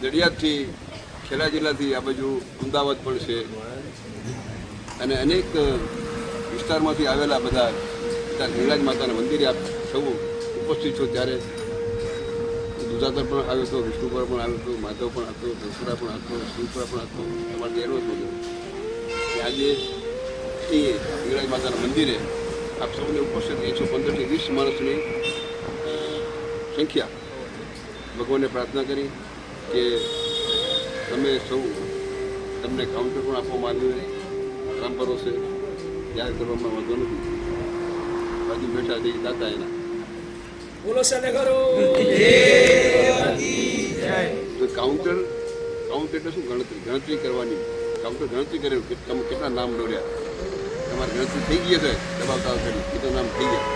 નડિયાદથી ખેડા જિલ્લાથી આ બાજુ અમદાવાદ પણ છે અને અનેક વિસ્તારમાંથી આવેલા બધા ત્યાં ગિરિરાજ માતાના મંદિરે આપ સૌ ઉપસ્થિત છો. ત્યારે દુધાતર પણ આવ્યો હતો, વિષ્ણુપુર પણ આવ્યો હતો, માધવ પણ હતો, દસુરા પણ હતો, શિવપુરા પણ હતો. તમારે તેરો હતો આજે એ ગિરિરાજ માતાના મંદિરે આપ સૌને ઉપસ્થિત 115 થી 20 માણસની સંખ્યા ભગવાનને પ્રાર્થના કરી કે તમે સૌ તમને કાઉન્ટર પણ આપવામાં આવ્યું કામ કરો છે યાદ કરવામાં વાંધો નથી. બાજુ બેઠા જઈ દાતા એના બોલો સનેગરો તો કાઉન્ટર એટલે શું? ગણતરી કરવાની. કાઉન્ટર ગણતરી કરે કે તમે કેટલા નામ દોર્યા, તમારી ગણતરી થઈ ગઈ છે દબાવતા કરી કેટલા નામ થઈ ગયા.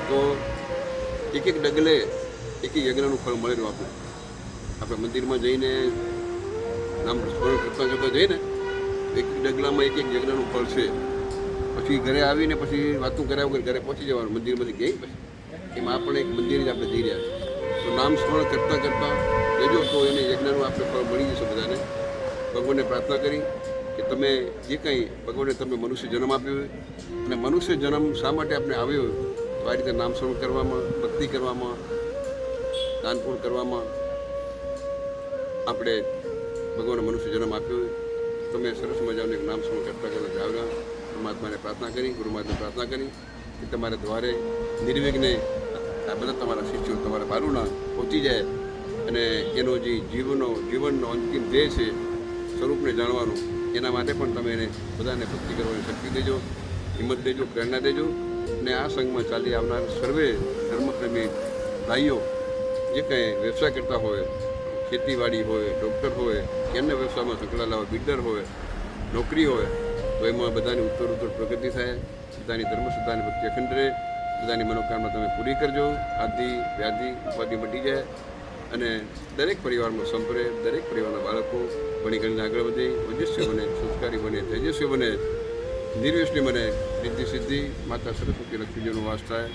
તો એક ડગલે એક યજ્ઞનું ફળ મળેલું આપણે મંદિરમાં જઈને નામ સ્મરણ કરતા જઈને એક ડગલામાં એક યજ્ઞનું ફળ છે. પછી ઘરે આવીને પછી વાતું કર્યા વગર ઘરે પહોંચી જવાનું. મંદિરમાંથી ગઈ પછી એમાં આપણે એક મંદિર જ આપણે જઈ રહ્યા છીએ. તો નામ સ્મરણ કરતાં જજો તો એને યજ્ઞનું આપણે ફળ મળી જશે બધાને. ભગવાનને પ્રાર્થના કરી કે તમે જે કંઈ ભગવાને તમે મનુષ્ય જન્મ આપ્યો હોય અને મનુષ્ય જન્મ શા માટે આપણે આવ્યો હોય તો આ રીતે નામ સ્મરણ કરવામાં, ભક્તિ કરવામાં, દાનપૂર્ણ કરવામાં આપણે ભગવાને મનુષ્ય જન્મ આપ્યો હોય. તમે સરસ મજાનું એક નામ સ્મરણ કરતા જાવના પરમાત્માને પ્રાર્થના કરી, ગુરુમાતાને પ્રાર્થના કરી કે તમારા દ્વારે નિર્વિઘ્ને આ બધા તમારા શિષ્યો તમારા બારુના પહોંચી જાય અને એનો જે જીવનનો અંતિમ ધ્યેય છે સ્વરૂપને જાણવાનું, એના માટે પણ તમે એને બધાને ભક્તિ કરવાની શક્તિ દેજો, હિંમત દેજો, પ્રેરણા દેજો. અને આ સંઘમાં ચાલી આવનાર સર્વે ધર્મપ્રેમી ભાઈઓ જે કંઈ વ્યવસાય કરતા હોય, ખેતીવાડી હોય, ડૉક્ટર હોય કે અન્ય વ્યવસાયમાં સંકળાયેલા હોય, બિલ્ડર હોય, નોકરી હોય, તો એમાં બધાની ઉત્તર પ્રગતિ થાય, બધાની ધર્મશ્રદ્ધાની ભક્તિ અખંડ રહે, બધાની મનોકામના તમે પૂરી કરજો. આદિ વ્યાધિ ઉપાધિ મટી જાય અને દરેક પરિવારમાં સંપરે, દરેક પરિવારના બાળકો ભણી ગણીને આગળ વધે, ઓજસ્વી બને, સંસ્કારી બને, તેજસ્વી બને, નિર્વ્યસની બને, સિદ્ધિ સિદ્ધિ માતા સરસ્વતી લક્ષ્મીજીનો વાસ થાય.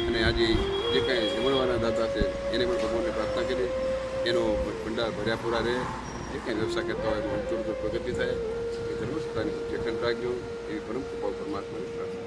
અને આજે જે કાંઈ જમણવાના દાતા છે એને પણ ભગવાનને પ્રાર્થના કરી એનો ભંડાર ભર્યા પૂરા રહે. જે કાંઈ વ્યવસાય કરતા હોય એમાં ઉત્તર પ્રગતિ થાય. એ ધર્મસત્તાની અખંડ રાખજો એવી પરમ કૃપા પરમાત્માની પ્રાર્થના.